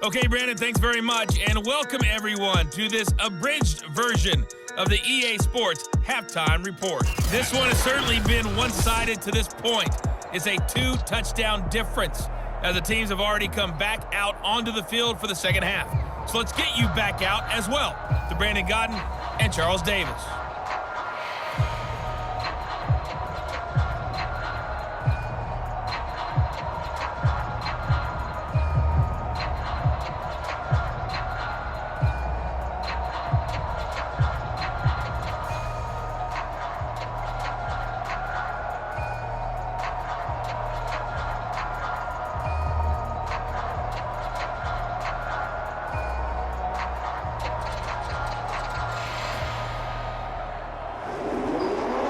Okay, Brandon, thanks very much, and welcome everyone to this abridged version of the EA Sports Halftime Report. This one has certainly been one-sided to this point. It's a 2-touchdown difference as the teams have already come back out onto the field for the second half. So let's get you back out as well to Brandon Godden and Charles Davis.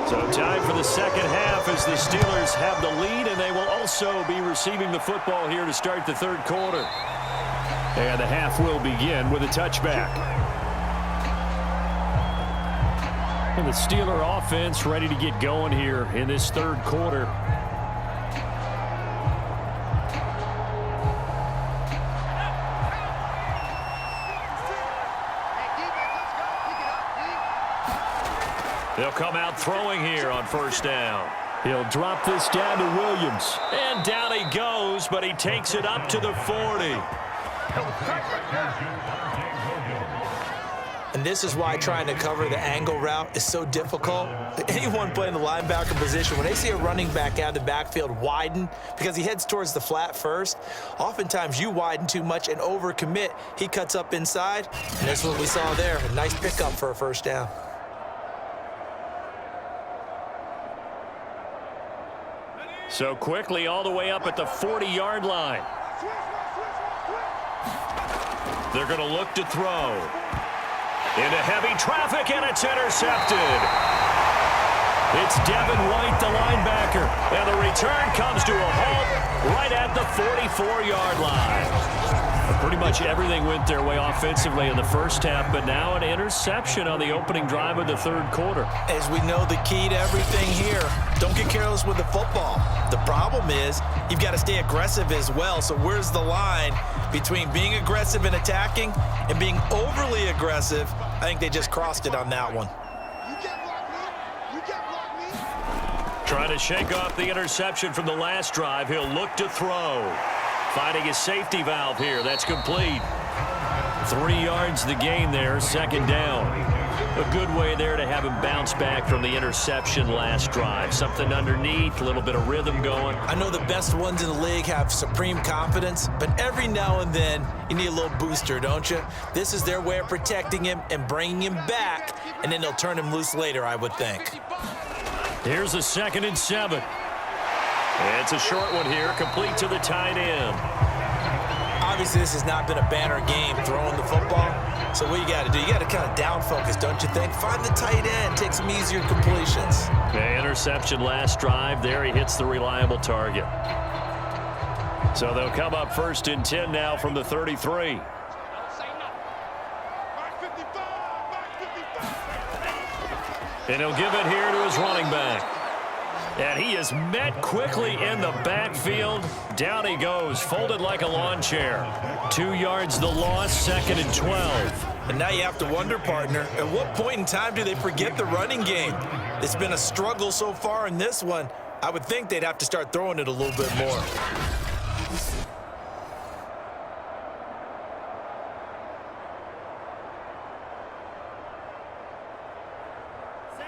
So time for the second half as the Steelers have the lead, and they will also be receiving the football here to start the third quarter. And the half will begin with a touchback. And the Steeler offense ready to get going here in this third quarter. They'll come out throwing here on first down. He'll drop this down to Williams. And down he goes, but he takes it up to the 40. And this is why trying to cover the angle route is so difficult. Anyone playing the linebacker position, when they see a running back out of the backfield widen because he heads towards the flat first, oftentimes you widen too much and overcommit. He cuts up inside, and that's what we saw there. A nice pickup for a first down. So quickly all the way up at the 40-yard line. They're going to look to throw. Into heavy traffic, and it's intercepted. It's Devin White, the linebacker. And the return comes to a halt right at the 44-yard line. Pretty much everything went their way offensively in the first half, but now an interception on the opening drive of the third quarter. As we know, the key to everything here, don't get careless with the football. The problem is you've got to stay aggressive as well. So where's the line between being aggressive and attacking and being overly aggressive? I think they just crossed it on that one. Trying to shake off the interception from the last drive. He'll look to throw. Finding his safety valve here. That's complete. 3 yards the gain there, second down. A good way there to have him bounce back from the interception last drive. Something underneath, a little bit of rhythm going. I know the best ones in the league have supreme confidence, but every now and then you need a little booster, don't you? This is their way of protecting him and bringing him back, and then they'll turn him loose later, I would think. Here's a 2nd and 7. It's a short one here, complete to the tight end. Obviously, this has not been a banner game throwing the football. So what you got to do, you got to kind of down focus, don't you think? Find the tight end, take some easier completions. The interception last drive. There he hits the reliable target. So they'll come up 1st and 10 now from the 33. And he'll give it here to his running back. And he is met quickly in the backfield. Down he goes, folded like a lawn chair. 2 yards the loss, 2nd and 12. And now you have to wonder, partner, at what point in time do they forget the running game? It's been a struggle so far in this one. I would think they'd have to start throwing it a little bit more.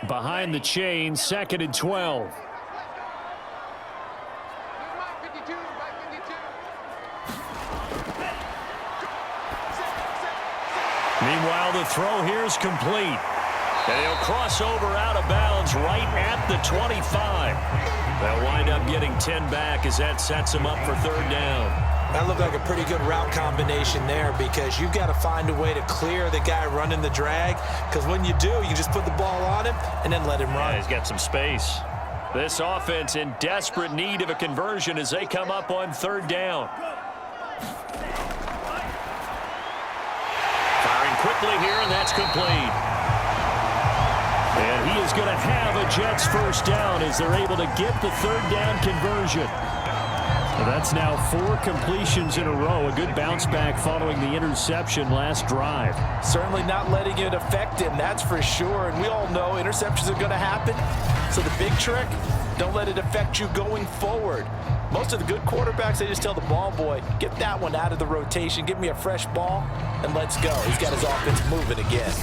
Behind the chain, 2nd and 12. Meanwhile, the throw here is complete. And he'll cross over out of bounds right at the 25. They'll wind up getting 10 back as that sets him up for 3rd down. That looked like a pretty good route combination there because you've got to find a way to clear the guy running the drag, because when you do, you just put the ball on him and then let him run. Yeah, he's got some space. This offense in desperate need of a conversion as they come up on 3rd down. Firing quickly here, and that's complete. And he is going to have a Jets 1st down as they're able to get the 3rd down conversion. Well, that's now 4 completions in a row. A good bounce back following the interception last drive. Certainly not letting it affect him, that's for sure. And we all know interceptions are going to happen. So the big trick, don't let it affect you going forward. Most of the good quarterbacks, they just tell the ball boy, get that one out of the rotation, give me a fresh ball, and let's go. He's got his offense moving again.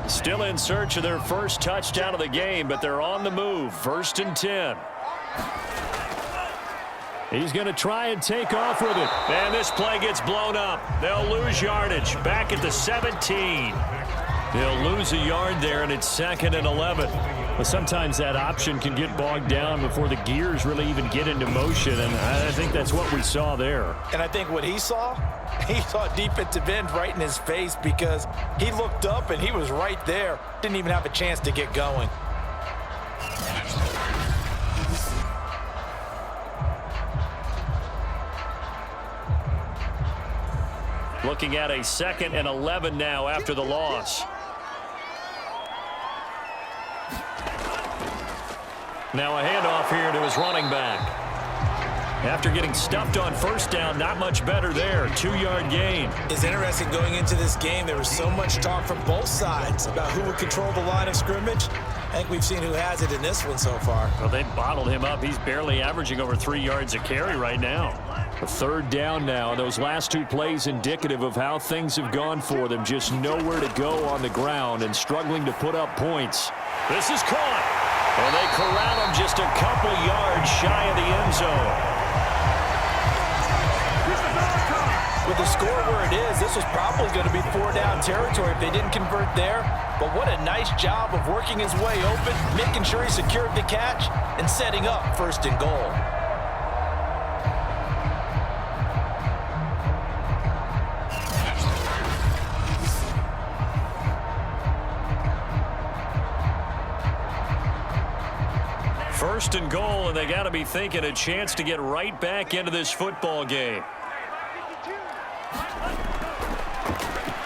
Still in search of their first touchdown of the game, but they're on the move. 1st and 10. He's going to try and take off with it. And this play gets blown up. They'll lose yardage. Back at the 17. They'll lose a yard there, and it's 2nd and 11. But sometimes that option can get bogged down before the gears really even get into motion, and I think that's what we saw there. And I think what he saw defensive end right in his face, because he looked up and he was right there. Didn't even have a chance to get going. Looking at a 2nd and 11 now after the loss. Now a handoff here to his running back. After getting stuffed on 1st down, not much better there. 2-yard gain. It's interesting going into this game. There was so much talk from both sides about who would control the line of scrimmage. I think we've seen who has it in this one so far. Well, they bottled him up. He's barely averaging over 3 yards a carry right now. A 3rd down now. Those last 2 plays indicative of how things have gone for them. Just nowhere to go on the ground and struggling to put up points. This is caught. And they corral him just a couple yards shy of the end zone. With the score where it is, this was probably going to be 4-down territory if they didn't convert there. But what a nice job of working his way open, making sure he secured the catch, and setting up 1st and goal. First and goal, and they got to be thinking a chance to get right back into this football game.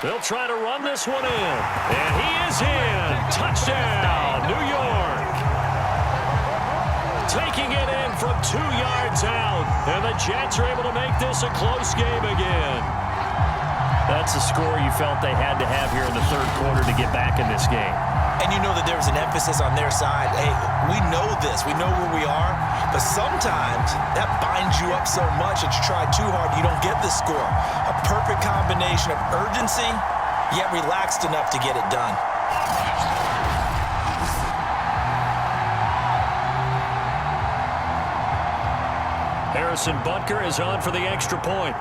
They'll try to run this one in, and he is in. Touchdown, New York. Taking it in from 2 yards out, and the Jets are able to make this a close game again. That's a score you felt they had to have here in the 3rd quarter to get back in this game. And you know that there's an emphasis on their side. Hey, we know this. We know where we are. But sometimes that binds you up so much that you try too hard, you don't get the score. A perfect combination of urgency, yet relaxed enough to get it done. Harrison Butker is on for the extra point.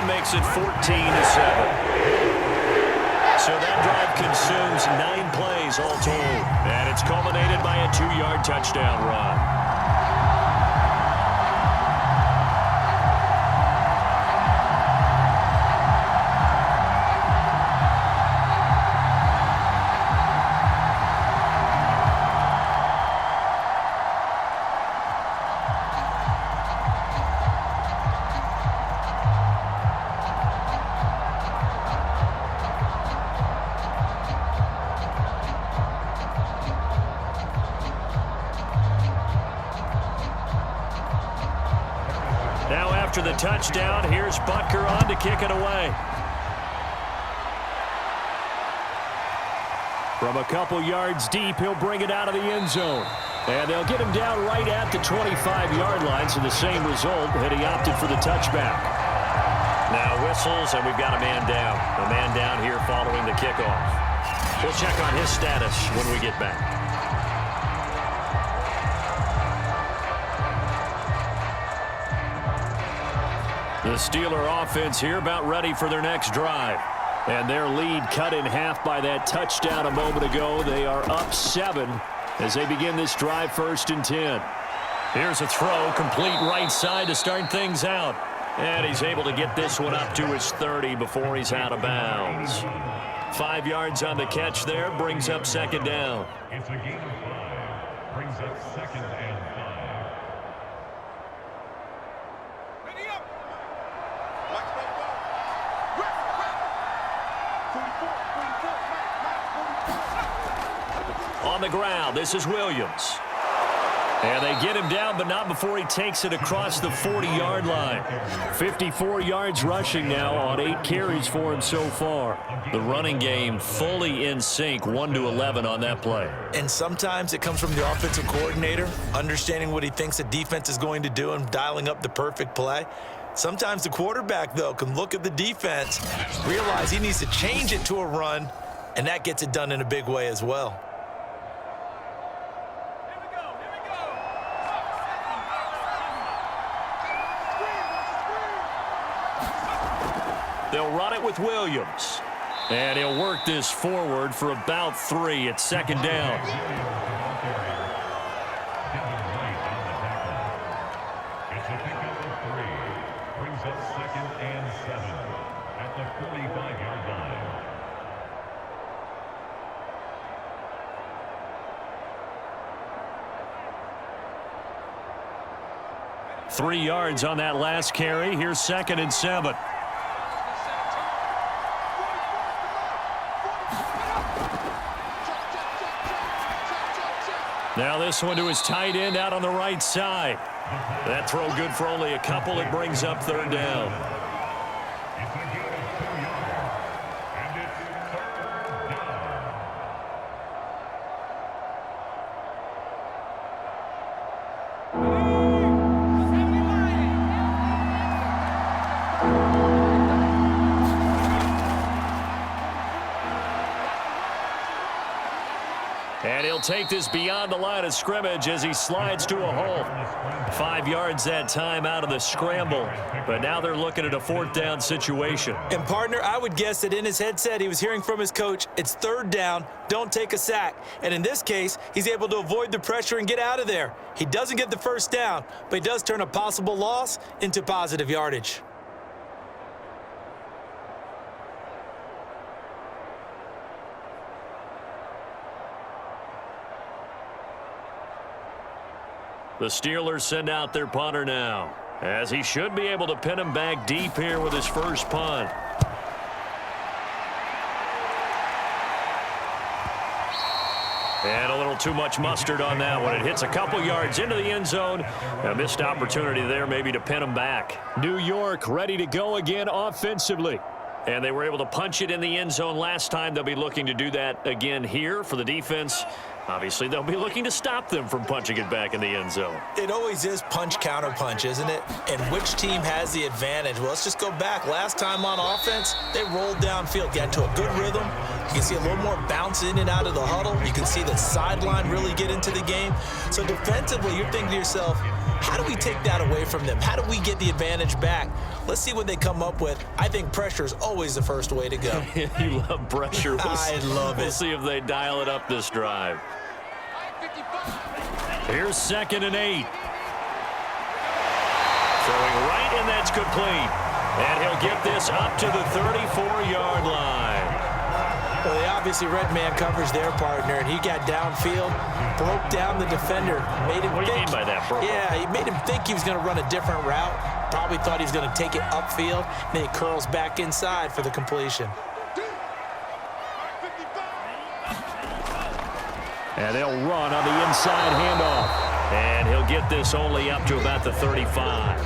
Makes it 14-7. So that drive consumes 9 plays all told. And it's culminated by a 2-yard touchdown run. After the touchdown, here's Butker on to kick it away. From a couple yards deep, he'll bring it out of the end zone. And they'll get him down right at the 25-yard line, so the same result had he opted for the touchback. Now whistles, and we've got a man down. A man down here following the kickoff. We'll check on his status when we get back. The Steeler offense here about ready for their next drive. And their lead cut in half by that touchdown a moment ago. They are up 7 as they begin this drive 1st and 10. Here's a throw, complete right side to start things out. And he's able to get this one up to his 30 before he's out of bounds. 5 yards on the catch there, brings up 2nd down. It's a gain of 5, brings up 2nd and 5. On the ground, this is Williams. And they get him down, but not before he takes it across the 40-yard line. 54 yards rushing now on 8 carries for him so far. The running game fully in sync, 1-11 on that play. And sometimes it comes from the offensive coordinator, understanding what he thinks the defense is going to do and dialing up the perfect play. Sometimes the quarterback, though, can look at the defense, realize he needs to change it to a run, and that gets it done in a big way as well. They'll run it with Williams. And he'll work this forward for about 3 at second down. It's a pickup of 3. Brings up 2nd and 7 at the 45-yard line. Three yards on that last carry. Here's 2nd and 7. Now this one to his tight end out on the right side. That throw good for only a couple. It brings up 3rd down. It's a gain of 2 yards, and it's 3rd down. And he'll take this beyond the line of scrimmage as he slides to a halt. 5 yards that time out of the scramble. But now they're looking at a 4th down situation. And, partner, I would guess that in his headset he was hearing from his coach, it's 3rd down, don't take a sack. And in this case, he's able to avoid the pressure and get out of there. He doesn't get the 1st down, but he does turn a possible loss into positive yardage. The Steelers send out their punter now, as he should be able to pin him back deep here with his first punt. And a little too much mustard on that one. It hits a couple yards into the end zone. A missed opportunity there maybe to pin him back. New York ready to go again offensively. And they were able to punch it in the end zone last time. They'll be looking to do that again here for the defense. Obviously, they'll be looking to stop them from punching it back in the end zone. It always is punch, counter punch, isn't it? And which team has the advantage? Well, let's just go back. Last time on offense, they rolled downfield, got into a good rhythm. You can see a little more bounce in and out of the huddle. You can see the sideline really get into the game. So defensively, you're thinking to yourself, how do we take that away from them? How do we get the advantage back? Let's see what they come up with. I think pressure is always the first way to go. You love pressure. I love it. We'll see if they dial it up this drive. Here's 2nd and 8. Throwing right, and that's complete. And he'll get this up to the 34-yard line. Well, they obviously read man coverage their partner, and he got downfield, broke down the defender, made him What do you mean by that, bro? Yeah, he made him think he was going to run a different route. Probably thought he was going to take it upfield, and then he curls back inside for the completion. And they'll run on the inside handoff. And he'll get this only up to about the 35.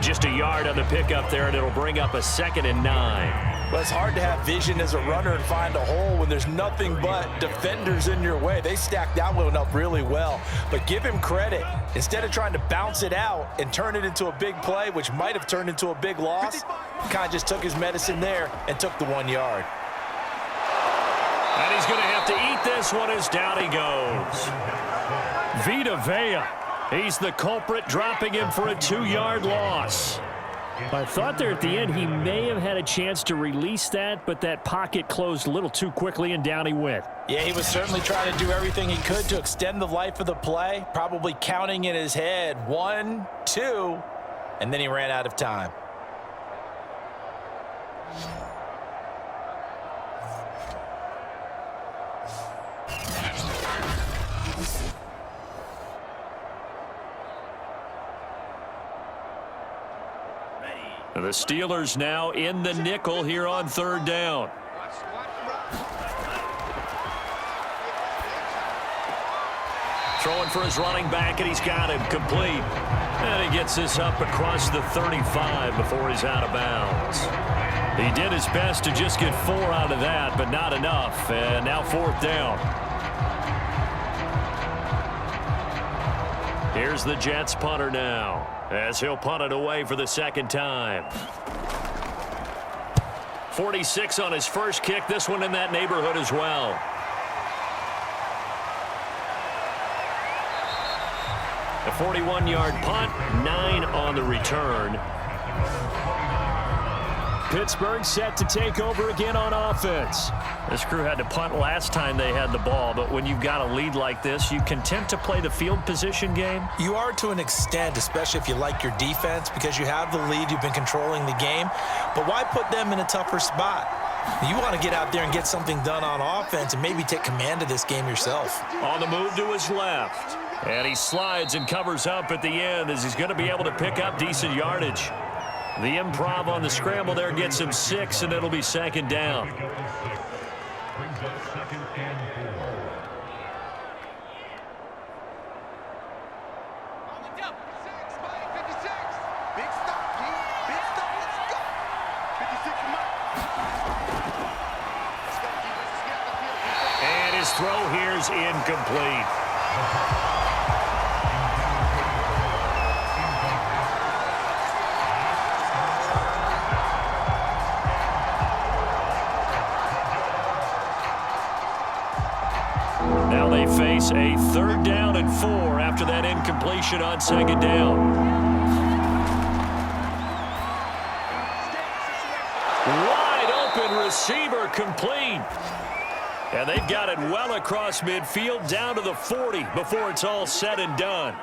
Just a yard on the pickup there, and it'll bring up a 2nd and 9. Well, it's hard to have vision as a runner and find a hole when there's nothing but defenders in your way. They stacked that one up really well. But give him credit. Instead of trying to bounce it out and turn it into a big play, which might have turned into a big loss, kind of just took his medicine there and took the 1 yard. And he's going to have to eat this one as down he goes. Vita Vea, he's the culprit, dropping him for a 2-yard loss. I thought there at the end he may have had a chance to release that, but that pocket closed a little too quickly, and down he went. Yeah, he was certainly trying to do everything he could to extend the life of the play, probably counting in his head 1, 2, and then he ran out of time. The Steelers now in the nickel here on 3rd down. throwing for his running back, and he's got him complete. And he gets this up across the 35 before he's out of bounds. He did his best to just get 4 out of that, but not enough. And now 4th down. Here's the Jets punter now, as he'll punt it away for the 2nd time. 46 on his first kick. This one in that neighborhood as well. A 41-yard punt, 9 on the return. Pittsburgh set to take over again on offense. This crew had to punt last time they had the ball, but when you've got a lead like this, you content to play the field position game? You are to an extent, especially if you like your defense, because you have the lead, you've been controlling the game. But why put them in a tougher spot? You want to get out there and get something done on offense and maybe take command of this game yourself. On the move to his left. And he slides and covers up at the end as he's going to be able to pick up decent yardage. The improv on the scramble there gets him 6, and it'll be 2nd down. Brings up 2nd and 4. On the jump. 6, 56. Big stop, Keith. Big stop. Let's go. 56, come on. Let's go, Keith. Let's get the field. And his throw here's incomplete. Now they face a 3rd down and 4 after that incompletion on 2nd down. Wide open receiver complete. And they've got it well across midfield down to the 40 before it's all said and done.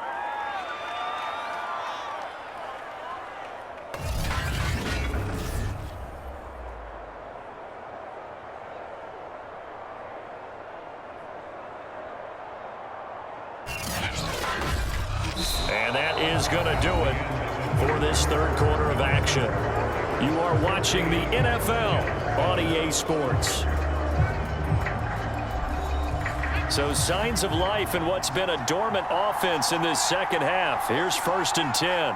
And that is going to do it for this 3rd quarter of action. You are watching the NFL on EA Sports. So signs of life in what's been a dormant offense in this 2nd half. Here's 1st and 10.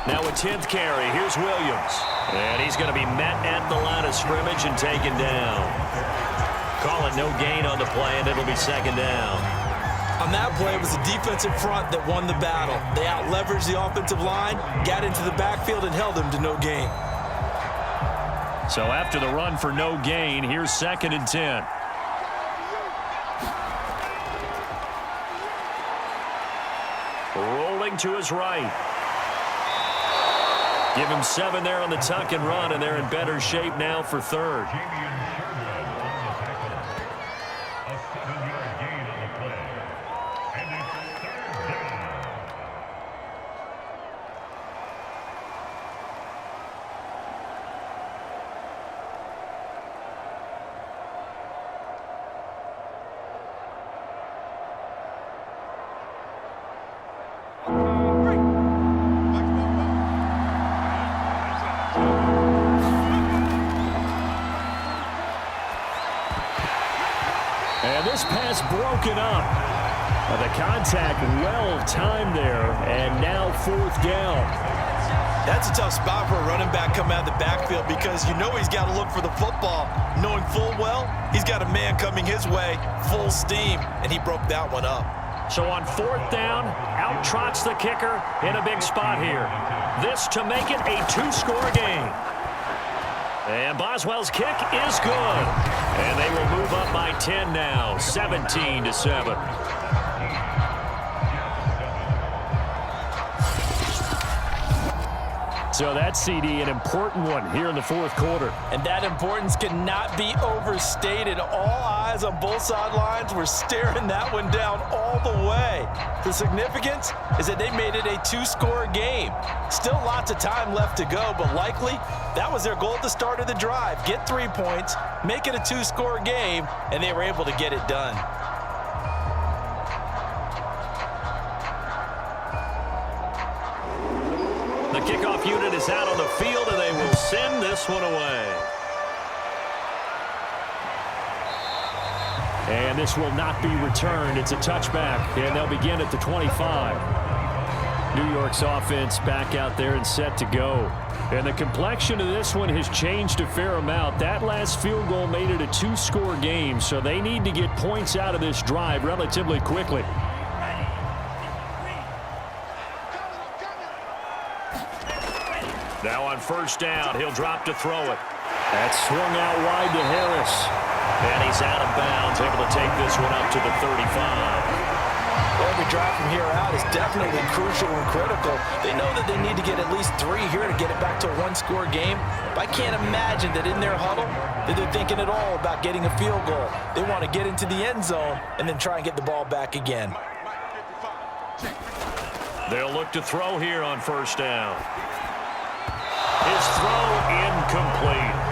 Now a 10th carry. Here's Williams. And he's going to be met at the line of scrimmage and taken down. Call it no gain on the play, and it'll be 2nd down. On that play, it was the defensive front that won the battle. They out-leveraged the offensive line, got into the backfield, and held them to no gain. So after the run for no gain, here's 2nd and 10. Rolling to his right. Give him 7 there on the tuck and run, and they're in better shape now for 3rd. And this pass broken up. The contact well timed there, and now 4th down. That's a tough spot for a running back coming out of the backfield because you know he's got to look for the football, knowing full well he's got a man coming his way, full steam, and he broke that one up. So on 4th down, out trots the kicker in a big spot here. This to make it a 2-score game. And Boswell's kick is good. And they will move up by 10 now, 17-7. So that CD, an important one here in the 4th quarter. And that importance cannot be overstated. All eyes on both sidelines were staring that one down all the way. The significance is that they made it a 2-score game. Still lots of time left to go, but likely that was their goal at the start of the drive. Get 3 points, make it a 2-score game, and they were able to get it done. The kickoff unit is out on the field, and they will send this one away. And this will not be returned. It's a touchback, and they'll begin at the 25. New York's offense back out there and set to go. And the complexion of this one has changed a fair amount. That last field goal made it a 2-score game, so they need to get points out of this drive relatively quickly. Now on first down, he'll drop to throw it. That swung out wide to Harris. And he's out of bounds, able to take this one up to the 35. Every drive from here out is definitely crucial and critical. They know that they need to get at least 3 here to get it back to a 1-score game. But I can't imagine that in their huddle that they're thinking at all about getting a field goal. They want to get into the end zone and then try and get the ball back again. They'll look to throw here on first down. His throw incomplete.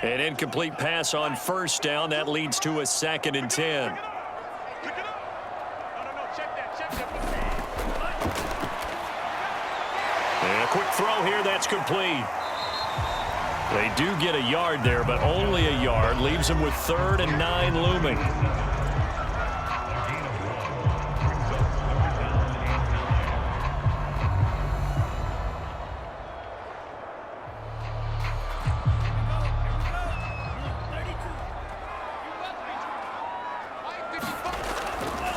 An incomplete pass on first down. That leads to a 2nd and 10. And a quick throw here. That's complete. They do get a yard there, but only a yard. Leaves them with 3rd and 9 looming.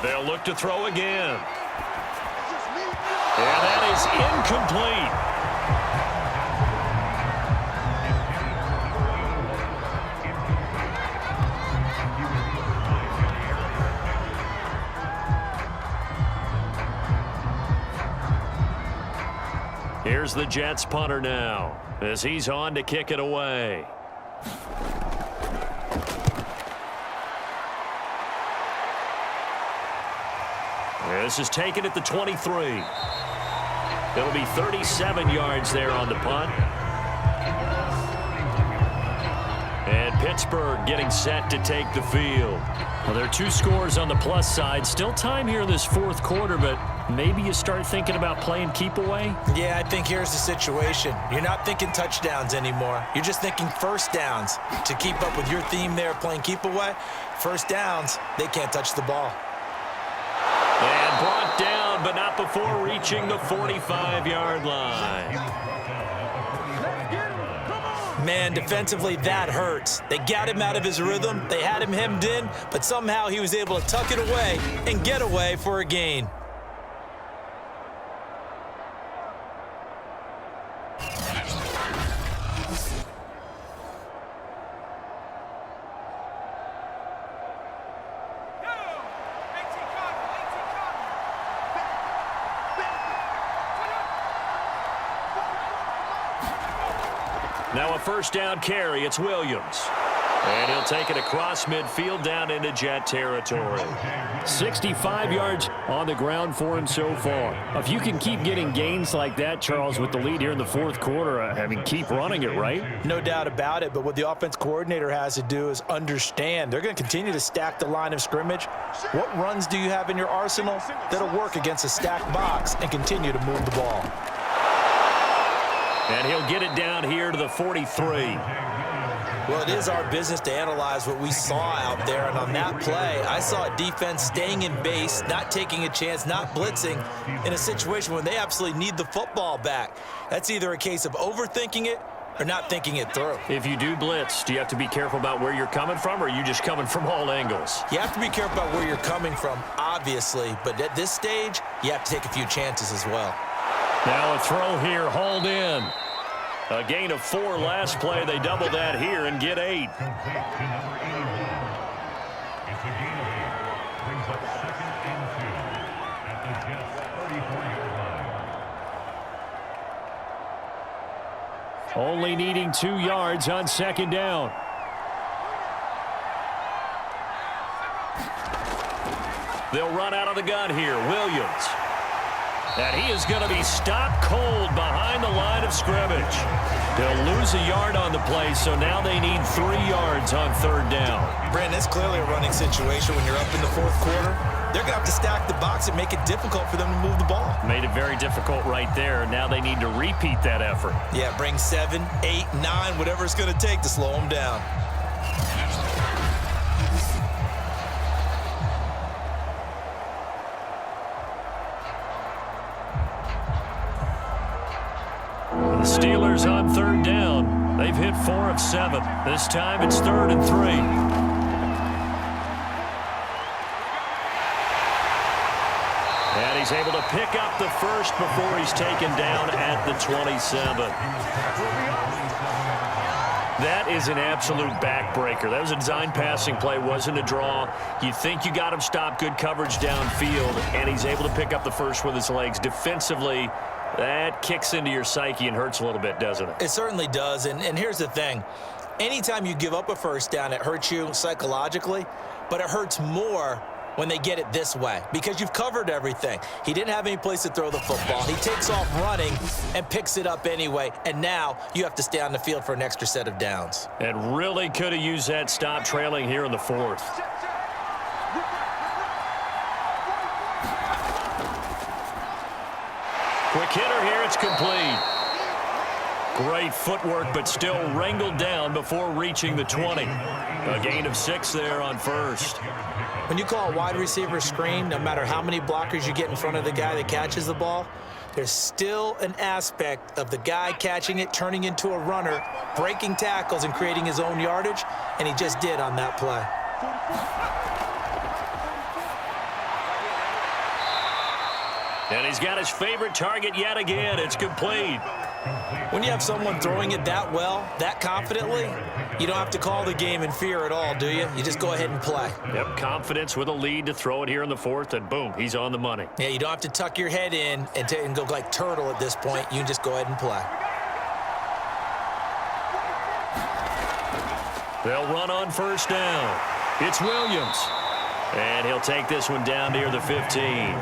They'll look to throw again. And that is incomplete. Here's the Jets punter now as he's on to kick it away. This is taken at the 23. It'll be 37 yards there on the punt. And Pittsburgh getting set to take the field. Well, there are 2 scores on the plus side. Still time here in this 4th quarter, but maybe you start thinking about playing keep away? Yeah, I think here's the situation. You're not thinking touchdowns anymore. You're just thinking first downs. To keep up with your theme there, playing keep away, first downs, they can't touch the ball. And brought down, but not before reaching the 45-yard line. Man, defensively, that hurts. They got him out of his rhythm. They had him hemmed in, but somehow he was able to tuck it away and get away for a gain. Now a first down carry. It's Williams. And he'll take it across midfield down into Jet territory. 65 yards on the ground for him so far. If you can keep getting gains like that, Charles, with the lead here in the 4th quarter, I mean, keep running it, right? No doubt about it, but what the offense coordinator has to do is understand. They're going to continue to stack the line of scrimmage. What runs do you have in your arsenal that'll work against a stacked box and continue to move the ball? And he'll get it down here to the 43. Well, it is our business to analyze what we saw out there, and on that play, I saw a defense staying in base, not taking a chance, not blitzing, in a situation when they absolutely need the football back. That's either a case of overthinking it or not thinking it through. If you do blitz, do you have to be careful about where you're coming from, or are you just coming from all angles? You have to be careful about where you're coming from, obviously, but at this stage, you have to take a few chances as well. Now a throw here, hauled in. A gain of 4 last play. They double that here and get 8. It's a gain of 8. Brings up 2nd and 2 at the Jets' 34-yard line. Only needing 2 yards on 2nd down. They'll run out of the gun here. Williams. And he is going to be stopped cold behind the line of scrimmage. They'll lose a yard on the play, so now they need 3 yards on 3rd down. Brandon, it's clearly a running situation when you're up in the 4th quarter. They're going to have to stack the box and make it difficult for them to move the ball. Made it very difficult right there. Now they need to repeat that effort. Yeah, bring 7, 8, 9, whatever it's going to take to slow them down. The Steelers on 3rd down. They've hit 4 of 7. This time it's 3rd and 3. And he's able to pick up the first before he's taken down at the 27. That is an absolute backbreaker. That was a design passing play, wasn't a draw. You think you got him stopped, good coverage downfield, and he's able to pick up the first with his legs. Defensively, that kicks into your psyche and hurts a little bit, doesn't it? It certainly does, and here's the thing. Anytime you give up a first down, it hurts you psychologically, but it hurts more when they get it this way because you've covered everything. He didn't have any place to throw the football. He takes off running and picks it up anyway, and now you have to stay on the field for an extra set of downs. And really could have used that stop trailing here in the 4th. Quick hitter here, it's complete. Great footwork, but still wrangled down before reaching the 20. A gain of 6 there on 1st. When you call a wide receiver screen, no matter how many blockers you get in front of the guy that catches the ball, there's still an aspect of the guy catching it, turning into a runner, breaking tackles and creating his own yardage, and he just did on that play. And he's got his favorite target yet again. It's complete. When you have someone throwing it that well, that confidently, you don't have to call the game in fear at all, do you? You just go ahead and play. Yep, confidence with a lead to throw it here in the 4th, and boom, he's on the money. Yeah, you don't have to tuck your head in and go like turtle at this point. You can just go ahead and play. They'll run on 1st down. It's Williams. And he'll take this one down near the 15.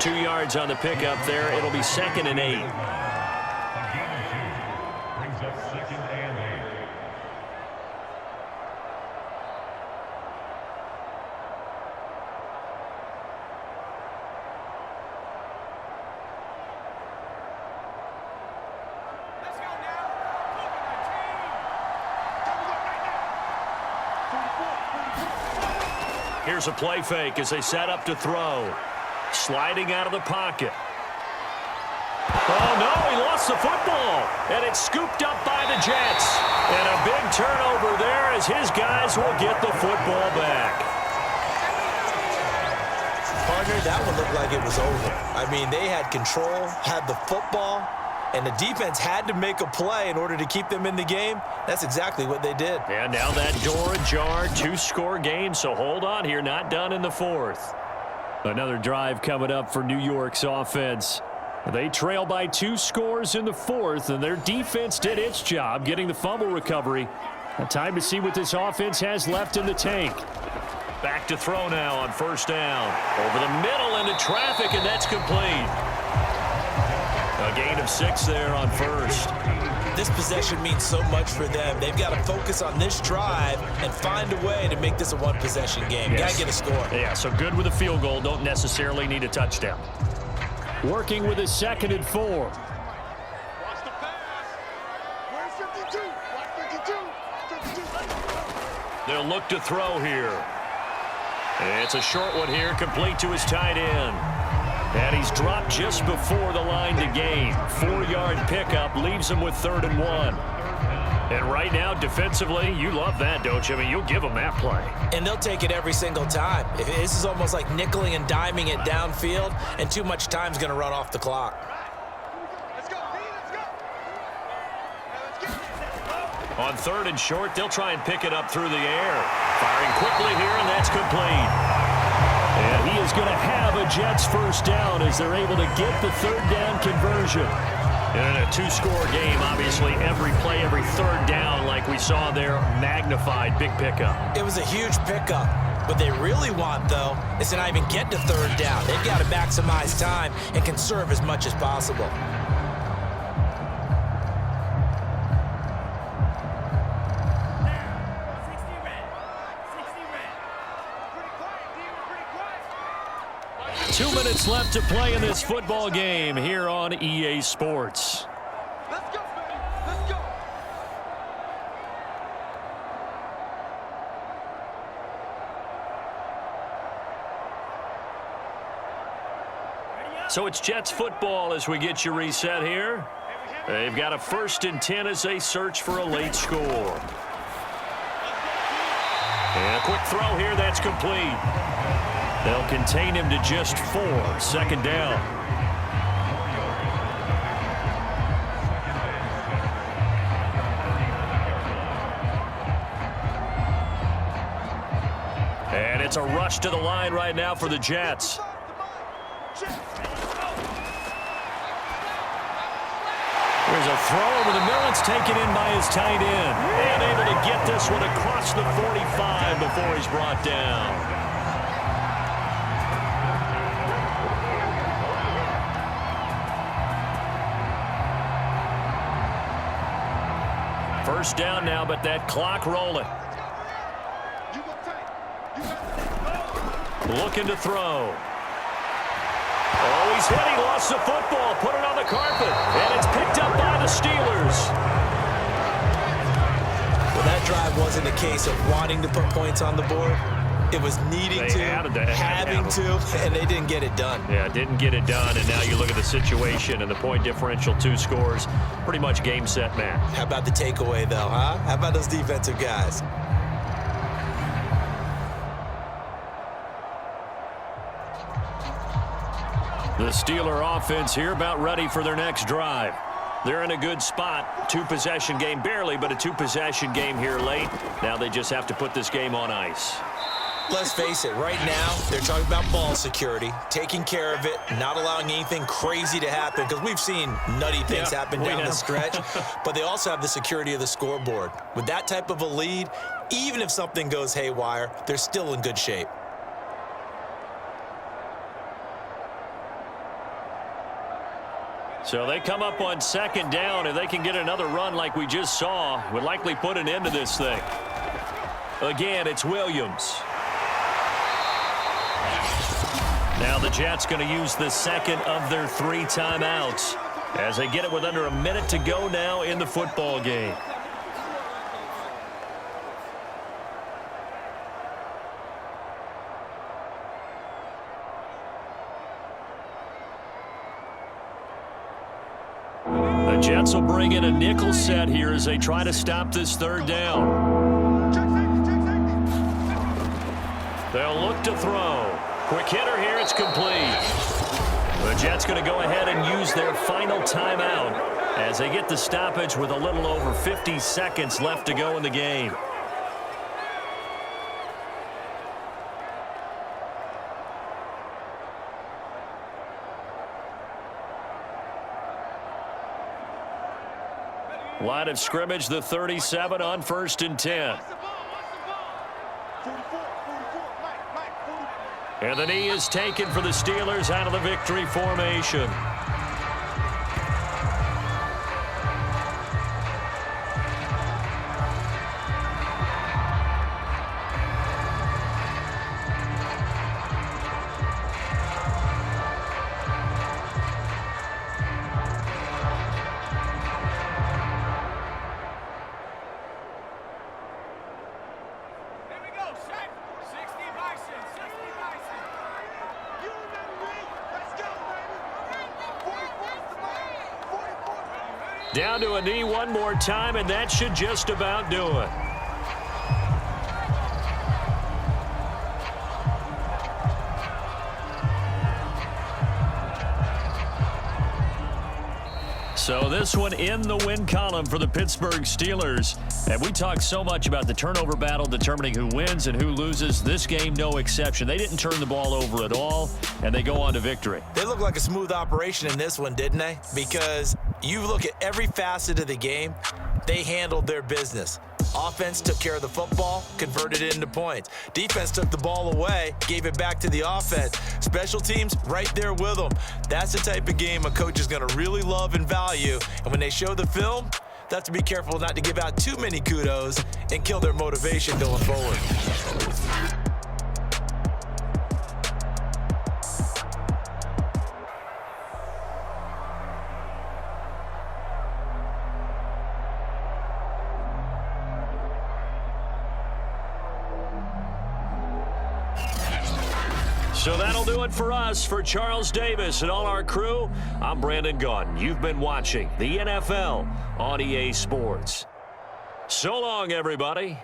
2 yards on the pickup there. It'll be 2nd and 8. Brings up 2nd and 8. Let's go now. Here's a play fake as they set up to throw. Sliding out of the pocket. Oh, no, he lost the football. And it's scooped up by the Jets. And a big turnover there as his guys will get the football back. Partner, that one looked like it was over. I mean, they had control, had the football, and the defense had to make a play in order to keep them in the game. That's exactly what they did. And now that door ajar, 2-score game, so hold on here, not done in the 4th. Another drive coming up for New York's offense. They trail by 2 scores in the 4th, and their defense did its job getting the fumble recovery. Time to see what this offense has left in the tank. Back to throw now on 1st down. Over the middle into traffic, and that's complete. A gain of 6 there on 1st. This possession means so much for them. They've got to focus on this drive and find a way to make this a one-possession game. Yes. Got to get a score. Yeah, so good with a field goal. Don't necessarily need a touchdown. Working with his 2nd and 4. Watch the pass. Where's 52? Watch 52. 52. They'll look to throw here. It's a short one here, complete to his tight end. And he's dropped just before the line to gain. 4-yard pickup leaves him with 3rd and 1. And right now, defensively, you love that, don't you? I mean, you'll give them that play. And they'll take it every single time. This is almost like nickeling and diming it downfield, and too much time's going to run off the clock. Let's go, B, let's go. Now let's get it. On 3rd and short, they'll try and pick it up through the air. Firing quickly here, and that's complete. And he is going to have a Jets 1st down as they're able to get the 3rd down conversion. And in a 2-score game, obviously, every play, every 3rd down, like we saw there, magnified, big pickup. It was a huge pickup. What they really want, though, is to not even get to third down. They've got to maximize time and conserve as much as possible. Pretty quiet, D. Pretty quiet. 2 minutes left to play in this football game here on EA Sports. Let's go, baby. Let's go. So it's Jets football as we get you reset here. They've got a 1st and 10 as they search for a late score. And a quick throw here, that's complete. They'll contain him to just 4. 2nd down. And it's a rush to the line right now for the Jets. There's a throw over the middle. It's taken in by his tight end. And able to get this one across the 45 before he's brought down. First down now, but that clock rolling. Looking to throw. Oh, he's hit. He lost the football. Put it on the carpet. And it's picked up by the Steelers. Well, that drive wasn't a case of wanting to put points on the board. It was needing having to, and they didn't get it done. Yeah, didn't get it done, and now you look at the situation and the point differential, 2 scores, pretty much game, set, match. How about the takeaway, though, huh? How about those defensive guys? The Steeler offense here about ready for their next drive. They're in a good spot. 2-possession game, barely, but a 2-possession game here late. Now they just have to put this game on ice. Let's face it, right now, they're talking about ball security, taking care of it, not allowing anything crazy to happen, because we've seen nutty things happen down the stretch, but they also have the security of the scoreboard. With that type of a lead, even if something goes haywire, they're still in good shape. So they come up on 2nd down. If they can get another run like we just saw, would likely put an end to this thing. Again, it's Williams. Now the Jets going to use the 2nd of their 3 timeouts as they get it with under a minute to go now in the football game. The Jets will bring in a nickel set here as they try to stop this 3rd down. They'll look to throw. Quick hitter here, it's complete. The Jets going to go ahead and use their final timeout as they get the stoppage with a little over 50 seconds left to go in the game. Line of scrimmage, the 37 on 1st and 10. And the knee is taken for the Steelers out of the victory formation. Down to a knee one more time, and that should just about do it. So this one in the win column for the Pittsburgh Steelers. And we talk so much about the turnover battle determining who wins and who loses. This game, no exception. They didn't turn the ball over at all, and they go on to victory. They look like a smooth operation in this one, didn't they? Because you look at every facet of the game, they handled their business. Offense took care of the football, converted it into points. Defense took the ball away, gave it back to the offense. Special teams, right there with them. That's the type of game a coach is going to really love and value. And when they show the film, they have to be careful not to give out too many kudos and kill their motivation going forward. So that'll do it for us. For Charles Davis and all our crew, I'm Brandon Gunn. You've been watching the NFL on EA Sports. So long, everybody.